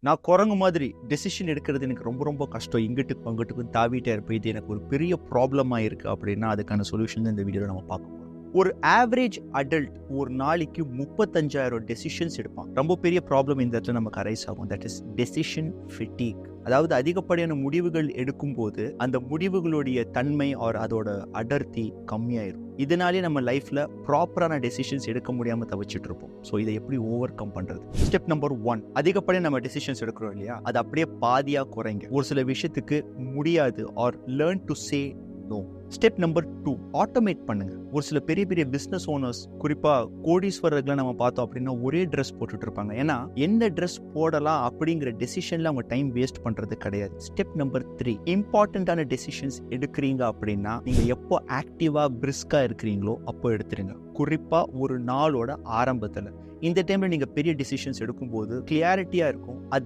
நான் குரங்கு மாதிரி டெசிஷன் எடுக்கிறது எனக்கு ரொம்ப ரொம்ப கஷ்டம். இங்கிட்டுக்கும் அங்கிட்டுக்கும் தாவிட்டே இருப்பேன். இது எனக்கு ஒரு பெரிய ப்ராப்ளமாக இருக்குது அப்படின்னா அதுக்கான சொல்யூஷன் தான் இந்த வீடியோவில் நம்ம பார்க்க போகிறோம். ஒரு ஆவரேஜ் அடல்ட் ஒரு நாளைக்கு 35,000 டெசிஷன்ஸ் எடுப்பான். ரொம்ப பெரிய ப்ராப்ளம் இந்த இடத்துல நமக்கு அரைஸ் ஆகும். That is decision ஃபெட்டிக். அதாவது அதிகப்படியான முடிவுகள் எடுக்கும்போது அந்த முடிவுகளுடைய தன்மை அதோட அடர்த்தி கம்மியாயிரும். இதனாலே நம்ம லைஃப்ல ப்ராப்பரான டெசிஷன்ஸ் எடுக்க முடியாம தவிச்சிட்டு இருப்போம். ஸோ இதை எப்படி ஓவர் கம் பண்றது? ஸ்டெப் நம்பர் 1, அதிகப்படியாக நம்ம டெசிஷன்ஸ் எடுக்கிறோம் இல்லையா, அது அப்படியே பாதியா குறைங்க. ஒரு சில விஷயத்துக்கு முடியாது or learn to say no. Step number 2, automate பண்ணுங்க. ஒரு சில பெரிய பெரிய பிசினஸ் ஓனர்ஸ், குறிப்பா கோடீஸ்வரர்களை நம்ம பார்த்தோம் அப்படின்னா ஒரே ட்ரெஸ் போட்டுட்டு இருப்பாங்க. ஏன்னா எந்த ட்ரெஸ் போடலாம் அப்படிங்கிற டெசிஷன்ல அவங்க டைம் வேஸ்ட் பண்றது கிடையாது. ஸ்டெப் நம்பர் 3, இம்பார்ட்டன்டான டெசிஷன்ஸ் எடுக்கிறீங்க அப்படின்னா நீங்க எப்போ ஆக்டிவா பிரிஸ்கா இருக்கிறீங்களோ அப்போ எடுத்துருங்க. குறிப்பா ஒரு நாளோட ஆரம்பத்துல. இந்த டைம்ல நீங்க பெரிய டெசிஷன்ஸ் எடுக்கும்போது கிளியாரிட்டியா இருக்கும். அது